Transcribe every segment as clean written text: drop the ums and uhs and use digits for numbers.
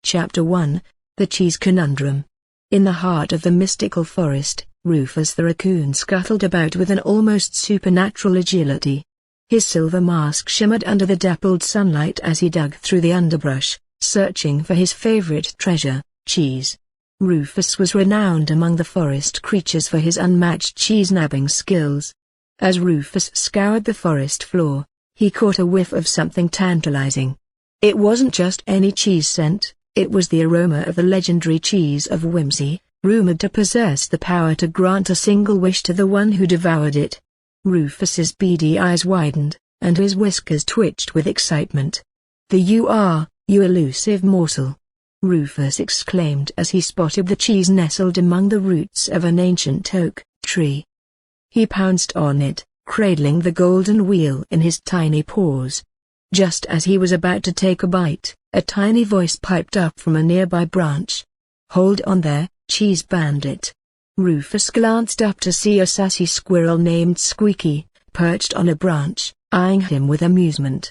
Chapter 1, The Cheese Conundrum. In the heart of the mystical forest, Rufus the raccoon scuttled about with an almost supernatural agility. His silver mask shimmered under the dappled sunlight as he dug through the underbrush, searching for his favorite treasure, cheese. Rufus was renowned among the forest creatures for his unmatched cheese-nabbing skills. As Rufus scoured the forest floor, he caught a whiff of something tantalizing. It wasn't just any cheese scent. It was the aroma of the legendary cheese of whimsy, rumored to possess the power to grant a single wish to the one who devoured it. Rufus's beady eyes widened, and his whiskers twitched with excitement. "There you are, you elusive morsel!" Rufus exclaimed as he spotted the cheese nestled among the roots of an ancient oak tree. He pounced on it, cradling the golden wheel in his tiny paws. Just as he was about to take a bite, a tiny voice piped up from a nearby branch. "Hold on there, cheese bandit." Rufus glanced up to see a sassy squirrel named Squeaky, perched on a branch, eyeing him with amusement.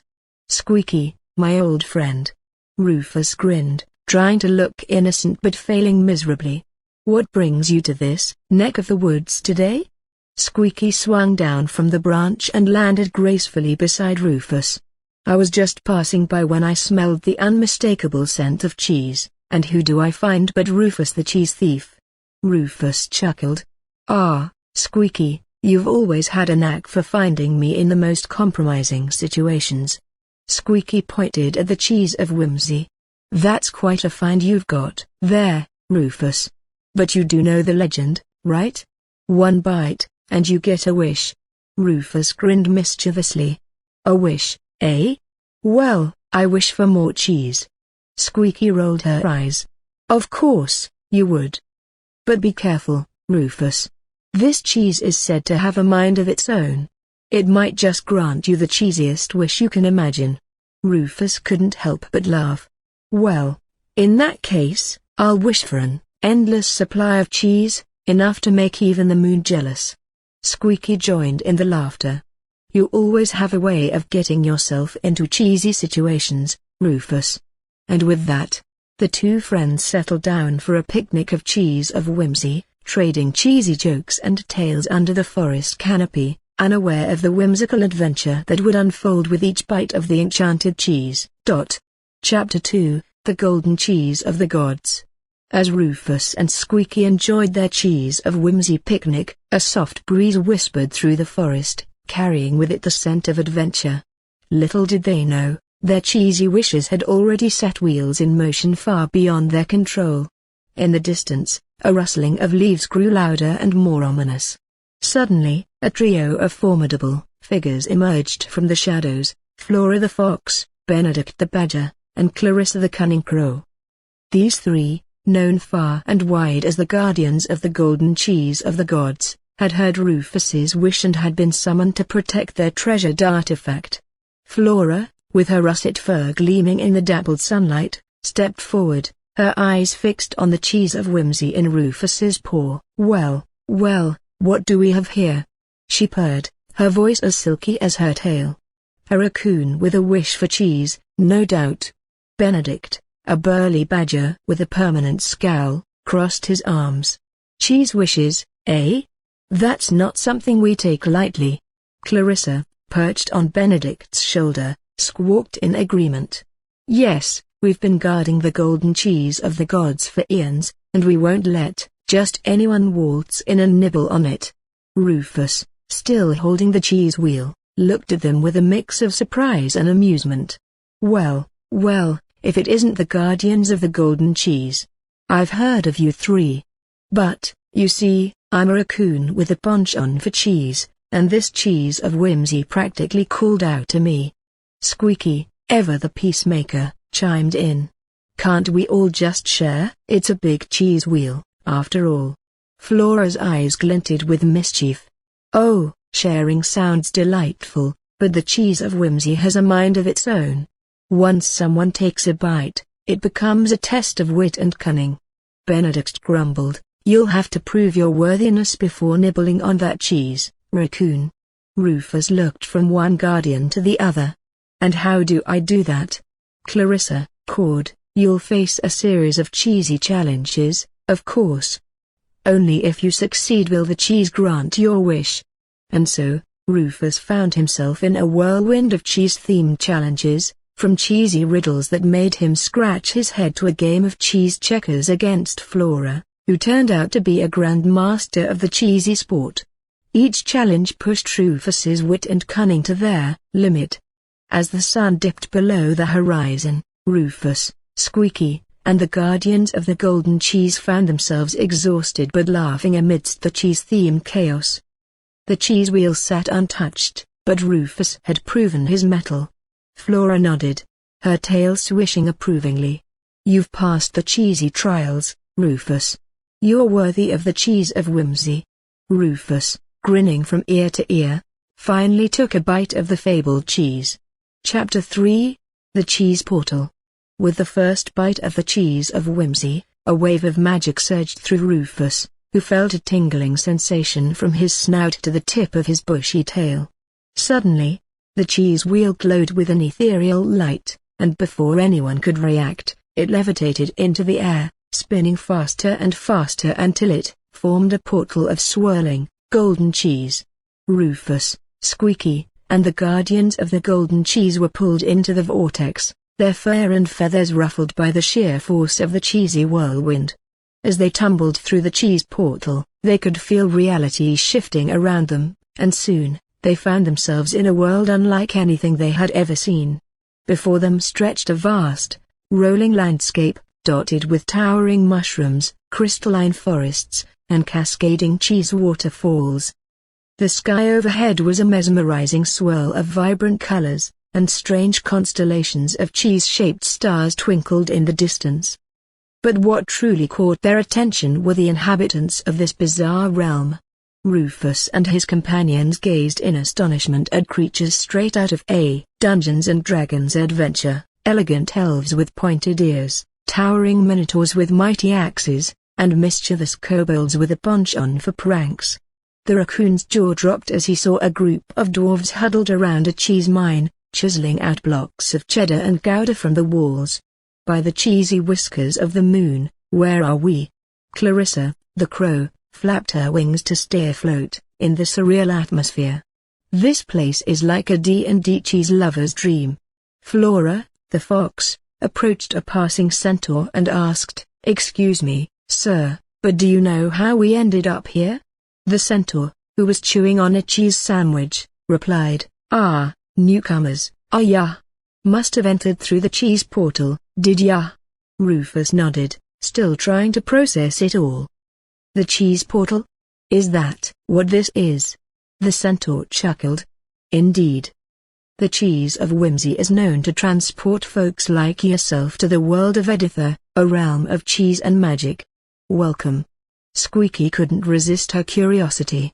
"Squeaky, my old friend." Rufus grinned, trying to look innocent but failing miserably. "What brings you to this neck of the woods today?" Squeaky swung down from the branch and landed gracefully beside Rufus. "I was just passing by when I smelled the unmistakable scent of cheese, and who do I find but Rufus the cheese thief?" Rufus chuckled. "Ah, Squeaky, you've always had a knack for finding me in the most compromising situations." Squeaky pointed at the cheese of whimsy. "That's quite a find you've got there, Rufus. But you do know the legend, right? One bite, and you get a wish." Rufus grinned mischievously. "A wish, eh? Well, I wish for more cheese." Squeaky rolled her eyes. "Of course, you would. But be careful, Rufus. This cheese is said to have a mind of its own. It might just grant you the cheesiest wish you can imagine." Rufus couldn't help but laugh. "Well, in that case, I'll wish for an endless supply of cheese, enough to make even the moon jealous." Squeaky joined in the laughter. "You always have a way of getting yourself into cheesy situations, Rufus." And with that, the two friends settled down for a picnic of cheese of whimsy, trading cheesy jokes and tales under the forest canopy, unaware of the whimsical adventure that would unfold with each bite of the enchanted cheese. Chapter 2, The Golden Cheese of the Gods. As Rufus and Squeaky enjoyed their cheese of whimsy picnic, a soft breeze whispered through the forest, carrying with it the scent of adventure. Little did they know, their cheesy wishes had already set wheels in motion far beyond their control. In the distance, a rustling of leaves grew louder and more ominous. Suddenly, a trio of formidable figures emerged from the shadows: Flora the fox, Benedict the badger, and Clarissa the cunning crow. These three, known far and wide as the guardians of the golden cheese of the gods, had heard Rufus's wish and had been summoned to protect their treasured artifact. Flora, with her russet fur gleaming in the dappled sunlight, stepped forward, her eyes fixed on the cheese of whimsy in Rufus's paw. Well, what do we have here?" she purred, her voice as silky as her tail. "A raccoon with a wish for cheese, no doubt." Benedict, a burly badger with a permanent scowl, crossed his arms. "Cheese wishes, eh? That's not something we take lightly." Clarissa, perched on Benedict's shoulder, squawked in agreement. "Yes, we've been guarding the golden cheese of the gods for eons, and we won't let just anyone waltz in and nibble on it." Rufus, still holding the cheese wheel, looked at them with a mix of surprise and amusement. Well, if it isn't the guardians of the golden cheese. I've heard of you three. But, you see, I'm a raccoon with a penchant for cheese, and this cheese of whimsy practically called out to me." Squeaky, ever the peacemaker, chimed in. "Can't we all just share? It's a big cheese wheel, after all." Flora's eyes glinted with mischief. "Oh, sharing sounds delightful, but the cheese of whimsy has a mind of its own. Once someone takes a bite, it becomes a test of wit and cunning." Benedict grumbled, "You'll have to prove your worthiness before nibbling on that cheese, raccoon." Rufus looked from one guardian to the other. "And how do I do that?" Clarissa cawed, You'll face a series of cheesy challenges, of course. Only if you succeed will the cheese grant your wish. And so, Rufus found himself in a whirlwind of cheese-themed challenges, from cheesy riddles that made him scratch his head to a game of cheese checkers against Flora, who turned out to be a grandmaster of the cheesy sport. Each challenge pushed Rufus's wit and cunning to their limit. As the sun dipped below the horizon, Rufus, Squeaky, and the guardians of the golden cheese found themselves exhausted but laughing amidst the cheese-themed chaos. The cheese wheel sat untouched, but Rufus had proven his mettle. Flora nodded, her tail swishing approvingly. You've passed the cheesy trials, Rufus. You're worthy of the cheese of whimsy. Rufus, grinning from ear to ear, finally took a bite of the fabled cheese. Chapter 3, The Cheese Portal. With the first bite of the cheese of whimsy, a wave of magic surged through Rufus, who felt a tingling sensation from his snout to the tip of his bushy tail. Suddenly, the cheese wheel glowed with an ethereal light, and before anyone could react, it levitated into the air, spinning faster and faster until it formed a portal of swirling, golden cheese. Rufus, Squeaky, and the guardians of the golden cheese were pulled into the vortex, their fur and feathers ruffled by the sheer force of the cheesy whirlwind. As they tumbled through the cheese portal, they could feel reality shifting around them, and soon, they found themselves in a world unlike anything they had ever seen. Before them stretched a vast, rolling landscape, dotted with towering mushrooms, crystalline forests, and cascading cheese waterfalls. The sky overhead was a mesmerizing swirl of vibrant colors, and strange constellations of cheese-shaped stars twinkled in the distance. But what truly caught their attention were the inhabitants of this bizarre realm. Rufus and his companions gazed in astonishment at creatures straight out of a Dungeons and Dragons adventure, elegant elves with pointed ears, towering minotaurs with mighty axes, and mischievous kobolds with a penchant for pranks. The raccoon's jaw dropped as he saw a group of dwarves huddled around a cheese mine, chiseling out blocks of cheddar and gouda from the walls. By the cheesy whiskers of the moon, where are we? Clarissa, the crow, flapped her wings to stay afloat in the surreal atmosphere. This place is like a D&D cheese lover's dream. Flora, the fox, approached a passing centaur and asked, "Excuse me, sir, but do you know how we ended up here?" The centaur, who was chewing on a cheese sandwich, replied, "Newcomers, ya? Must have entered through the cheese portal, did ya?" Rufus nodded, still trying to process it all. "The cheese portal? Is that what this is?" The centaur chuckled. "Indeed. The cheese of whimsy is known to transport folks like yourself to the world of Eddythir, a realm of cheese and magic. Welcome." Squeaky couldn't resist her curiosity.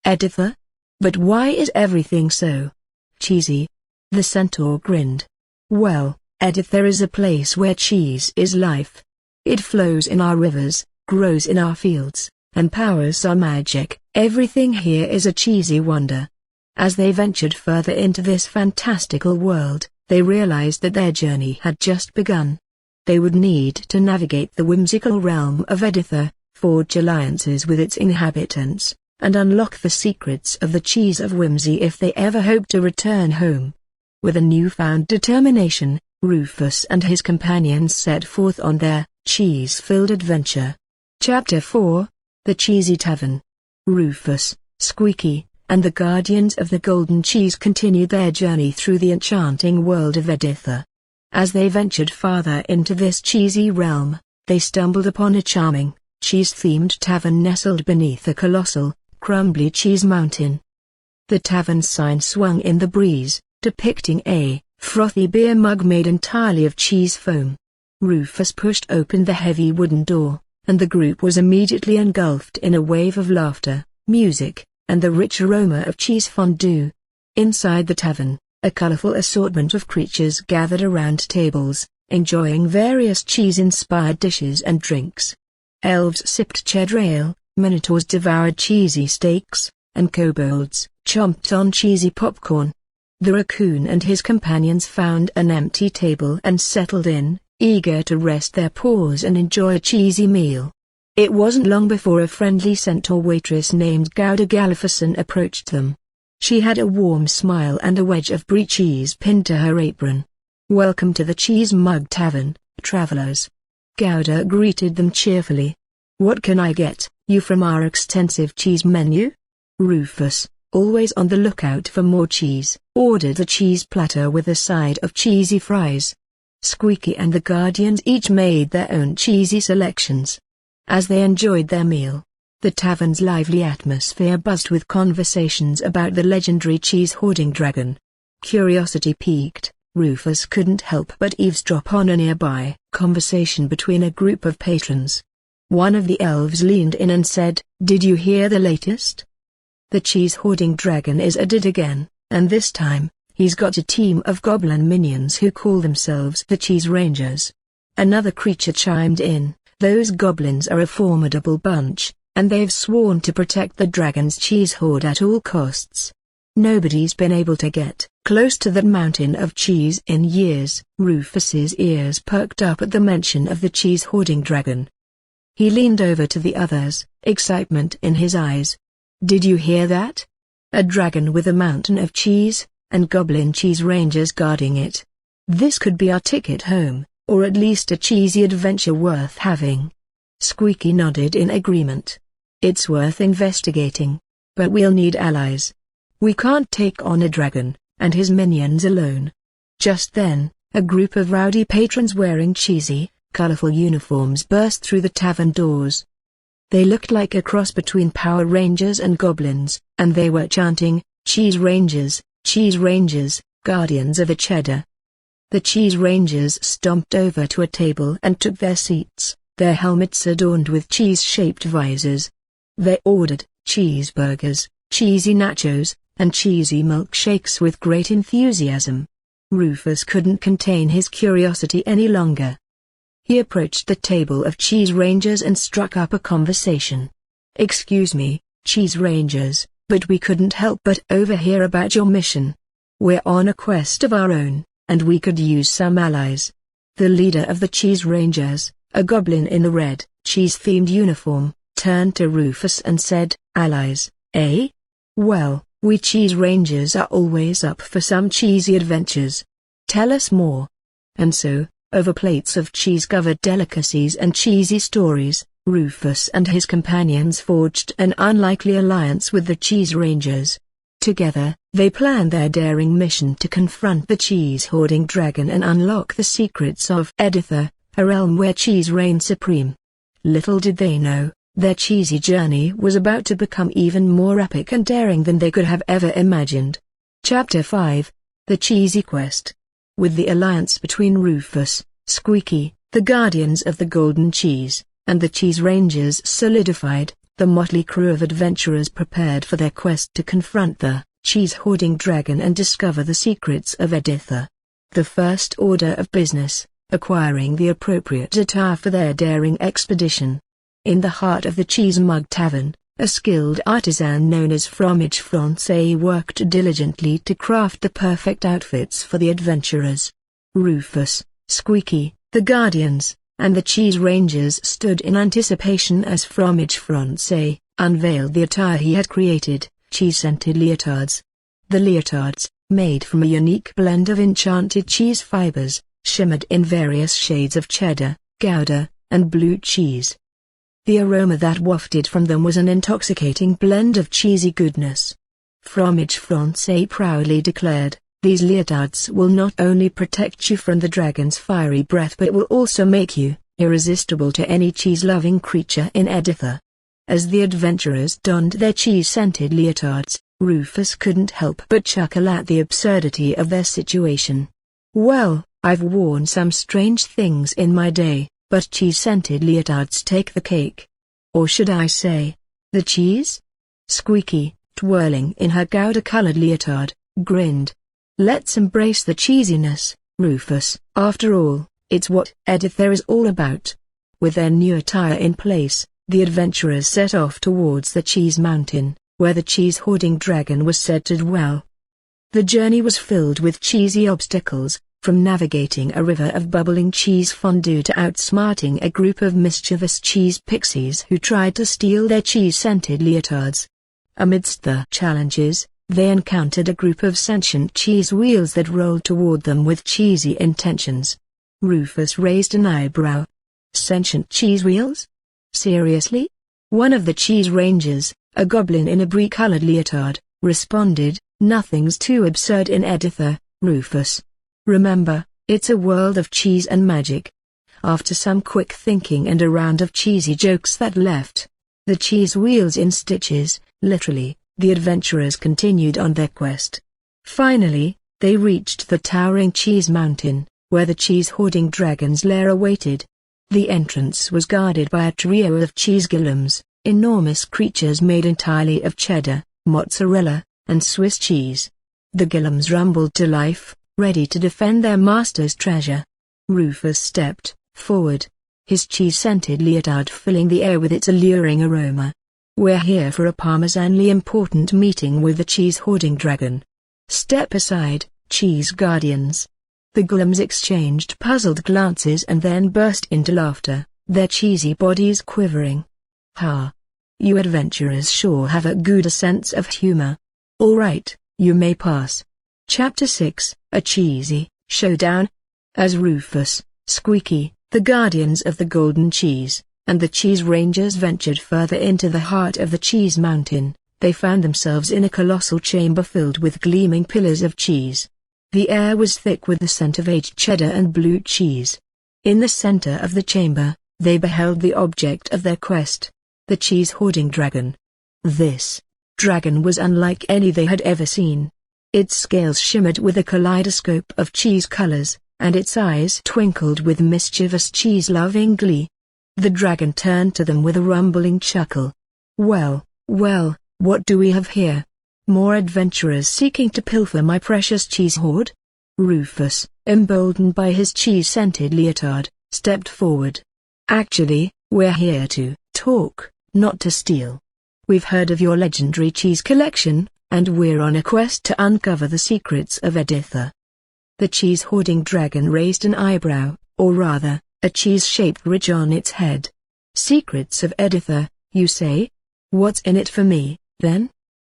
"Eddythir? But why is everything so cheesy?" The centaur grinned. "Well, Eddythir is a place where cheese is life. It flows in our rivers, grows in our fields, and powers our magic. Everything here is a cheesy wonder." As they ventured further into this fantastical world, they realized that their journey had just begun. They would need to navigate the whimsical realm of Eddythir, forge alliances with its inhabitants, and unlock the secrets of the cheese of whimsy if they ever hoped to return home. With a newfound determination, Rufus and his companions set forth on their cheese-filled adventure. Chapter 4, The Cheesy Tavern. Rufus, Squeaky, and the guardians of the golden cheese continued their journey through the enchanting world of Eddythir. As they ventured farther into this cheesy realm, they stumbled upon a charming, cheese-themed tavern nestled beneath a colossal, crumbly cheese mountain. The tavern sign swung in the breeze, depicting a frothy beer mug made entirely of cheese foam. Rufus pushed open the heavy wooden door, and the group was immediately engulfed in a wave of laughter, music, and the rich aroma of cheese fondue. Inside the tavern, a colorful assortment of creatures gathered around tables, enjoying various cheese-inspired dishes and drinks. Elves sipped cheddar ale, minotaurs devoured cheesy steaks, and kobolds chomped on cheesy popcorn. The raccoon and his companions found an empty table and settled in, eager to rest their paws and enjoy a cheesy meal. It wasn't long before a friendly centaur waitress named Gouda Galificent approached them. She had a warm smile and a wedge of brie cheese pinned to her apron. "Welcome to the Cheese Mug Tavern, travelers." Gouda greeted them cheerfully. "What can I get you from our extensive cheese menu?" Rufus, always on the lookout for more cheese, ordered a cheese platter with a side of cheesy fries. Squeaky and the Guardians each made their own cheesy selections. As they enjoyed their meal, the tavern's lively atmosphere buzzed with conversations about the legendary Cheese Hoarding Dragon. Curiosity piqued, Rufus couldn't help but eavesdrop on a nearby conversation between a group of patrons. One of the elves leaned in and said, "Did you hear the latest? The Cheese Hoarding Dragon is at it again, and this time, he's got a team of goblin minions who call themselves the Cheese Rangers." Another creature chimed in, "Those goblins are a formidable bunch, and they've sworn to protect the dragon's cheese hoard at all costs. Nobody's been able to get close to that mountain of cheese in years." Rufus's ears perked up at the mention of the Cheese Hoarding Dragon. He leaned over to the others, excitement in his eyes. "Did you hear that? A dragon with a mountain of cheese, and goblin cheese rangers guarding it. This could be our ticket home, or at least a cheesy adventure worth having." Squeaky nodded in agreement. "It's worth investigating. But we'll need allies. We can't take on a dragon and his minions alone." Just then, a group of rowdy patrons wearing cheesy, colorful uniforms burst through the tavern doors. They looked like a cross between Power Rangers and goblins, and they were chanting, Cheese Rangers, Guardians of the Cheddar." The Cheese Rangers stomped over to a table and took their seats, their helmets adorned with cheese-shaped visors. They ordered cheeseburgers, cheesy nachos, and cheesy milkshakes with great enthusiasm. Rufus couldn't contain his curiosity any longer. He approached the table of Cheese Rangers and struck up a conversation. "Excuse me, Cheese Rangers, but we couldn't help but overhear about your mission. We're on a quest of our own, and we could use some allies." The leader of the Cheese Rangers, a goblin in a red, cheese-themed uniform, turned to Rufus and said, "Allies, eh? Well, we Cheese Rangers are always up for some cheesy adventures. Tell us more." And so, over plates of cheese-covered delicacies and cheesy stories, Rufus and his companions forged an unlikely alliance with the Cheese Rangers. Together, they planned their daring mission to confront the Cheese Hoarding Dragon and unlock the secrets of Eddythir, a realm where cheese reigns supreme. Little did they know, their cheesy journey was about to become even more epic and daring than they could have ever imagined. Chapter 5: The Cheesy Quest. With the alliance between Rufus, Squeaky, the Guardians of the Golden Cheese, and the Cheese Rangers solidified, the motley crew of adventurers prepared for their quest to confront the Cheese Hoarding Dragon and discover the secrets of Eddythir. The first order of business, acquiring the appropriate attire for their daring expedition. In the heart of the Cheese Mug Tavern, a skilled artisan known as Fromage Francais worked diligently to craft the perfect outfits for the adventurers. Rufus, Squeaky, the Guardians, and the Cheese Rangers stood in anticipation as Fromage Francais unveiled the attire he had created, cheese-scented leotards. The leotards, made from a unique blend of enchanted cheese fibers, shimmered in various shades of cheddar, Gouda, and blue cheese. The aroma that wafted from them was an intoxicating blend of cheesy goodness. Fromage Francais proudly declared, "These leotards will not only protect you from the dragon's fiery breath but will also make you irresistible to any cheese-loving creature in Eddythir." As the adventurers donned their cheese-scented leotards, Rufus couldn't help but chuckle at the absurdity of their situation. "Well, I've worn some strange things in my day, but cheese-scented leotards take the cake. Or should I say, the cheese?" Squeaky, twirling in her Gouda-colored leotard, grinned. "Let's embrace the cheesiness, Rufus. After all, it's what Eddythir is all about." With their new attire in place, the adventurers set off towards the Cheese Mountain, where the Cheese Hoarding Dragon was said to dwell. The journey was filled with cheesy obstacles, from navigating a river of bubbling cheese fondue to outsmarting a group of mischievous cheese pixies who tried to steal their cheese-scented leotards. Amidst the challenges, they encountered a group of sentient cheese wheels that rolled toward them with cheesy intentions. Rufus raised an eyebrow. Sentient cheese wheels? Seriously? One of the cheese rangers, a goblin in a brie-colored leotard, responded, "Nothing's too absurd in Eddythir, Rufus. Remember, it's a world of cheese and magic." After some quick thinking and a round of cheesy jokes that left the cheese wheels in stitches, literally, the adventurers continued on their quest. Finally, they reached the towering cheese mountain, where the cheese hoarding dragon's lair awaited. The entrance was guarded by a trio of cheese golems, enormous creatures made entirely of cheddar, mozzarella, and Swiss cheese. The golems rumbled to life, ready to defend their master's treasure. Rufus stepped forward, his cheese-scented leotard filling the air with its alluring aroma. "We're here for a parmesanly important meeting with the cheese hoarding dragon. Step aside, cheese guardians." The golems exchanged puzzled glances and then burst into laughter, their cheesy bodies quivering. "Ha! You adventurers sure have a good sense of humor. All right, you may pass." Chapter 6, A Cheesy Showdown. As Rufus, Squeaky, the guardians of the golden cheese, and the cheese rangers ventured further into the heart of the cheese mountain, they found themselves in a colossal chamber filled with gleaming pillars of cheese. The air was thick with the scent of aged cheddar and blue cheese. In the center of the chamber, they beheld the object of their quest, the cheese hoarding dragon. This dragon was unlike any they had ever seen. Its scales shimmered with a kaleidoscope of cheese colors, and its eyes twinkled with mischievous cheese-loving glee. The dragon turned to them with a rumbling chuckle. Well, what do we have here? More adventurers seeking to pilfer my precious cheese hoard?" Rufus, emboldened by his cheese-scented leotard, stepped forward. "Actually, we're here to talk, not to steal. We've heard of your legendary cheese collection, and we're on a quest to uncover the secrets of Eddythir." The cheese hoarding dragon raised an eyebrow, or rather, a cheese-shaped ridge on its head. "Secrets of Eddythir, you say? What's in it for me, then?"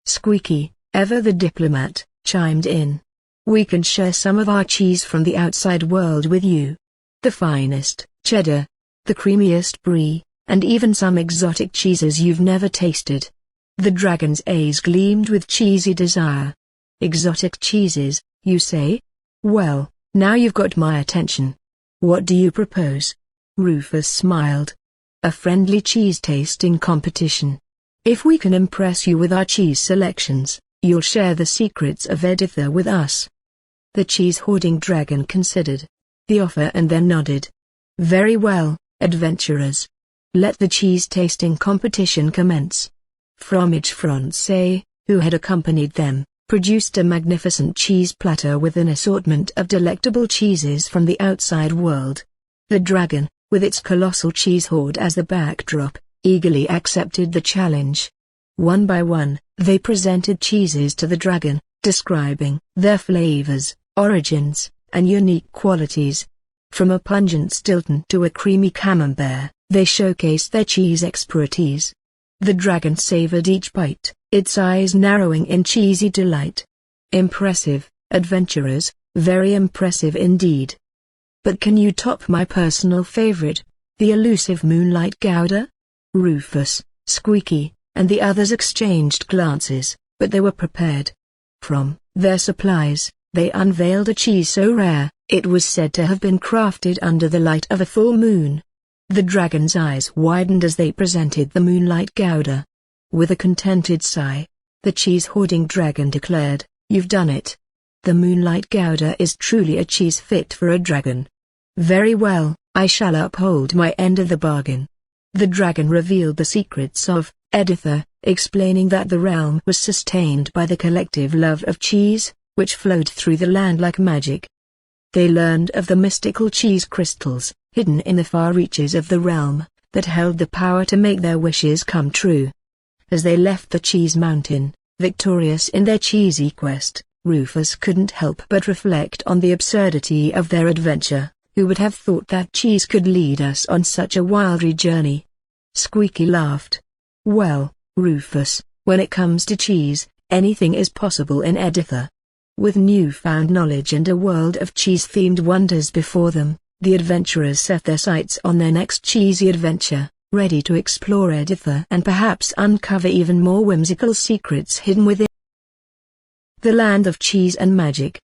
Squeaky, ever the diplomat, chimed in. "We can share some of our cheese from the outside world with you. The finest cheddar, the creamiest brie, and even some exotic cheeses you've never tasted." The dragon's eyes gleamed with cheesy desire. "Exotic cheeses, you say? Well, now you've got my attention. What do you propose?" Rufus smiled. "A friendly cheese-tasting competition. If we can impress you with our cheese selections, you'll share the secrets of Eddythir with us." The cheese hoarding dragon considered the offer and then nodded. "Very well, adventurers. Let the cheese-tasting competition commence." Fromage Francais, who had accompanied them, produced a magnificent cheese platter with an assortment of delectable cheeses from the outside world. The dragon, with its colossal cheese hoard as the backdrop, eagerly accepted the challenge. One by one, they presented cheeses to the dragon, describing their flavors, origins, and unique qualities. From a pungent Stilton to a creamy camembert, they showcased their cheese expertise. The dragon savored each bite, its eyes narrowing in cheesy delight. "Impressive, adventurers, very impressive indeed. But can you top my personal favorite, the elusive moonlight gouda?" Rufus, Squeaky, and the others exchanged glances, but they were prepared. From their supplies, they unveiled a cheese so rare, it was said to have been crafted under the light of a full moon. The dragon's eyes widened as they presented the moonlight gouda. With a contented sigh, the cheese hoarding dragon declared, "You've done it. The moonlight gouda is truly a cheese fit for a dragon." "Very well, I shall uphold my end of the bargain." The dragon revealed the secrets of Eddythir, explaining that the realm was sustained by the collective love of cheese, which flowed through the land like magic. They learned of the mystical cheese crystals, hidden in the far reaches of the realm, that held the power to make their wishes come true. As they left the cheese mountain, victorious in their cheesy quest, Rufus couldn't help but reflect on the absurdity of their adventure. Who would have thought that Cheese could lead us on such a wild journey? Squeaky laughed. Well, Rufus, when it comes to cheese, anything is possible in Eddythir. With newfound knowledge and a world of cheese-themed wonders before them, the adventurers set their sights on their next cheesy adventure, ready to explore Eddythir and perhaps uncover even more whimsical secrets hidden within. The land of cheese and magic.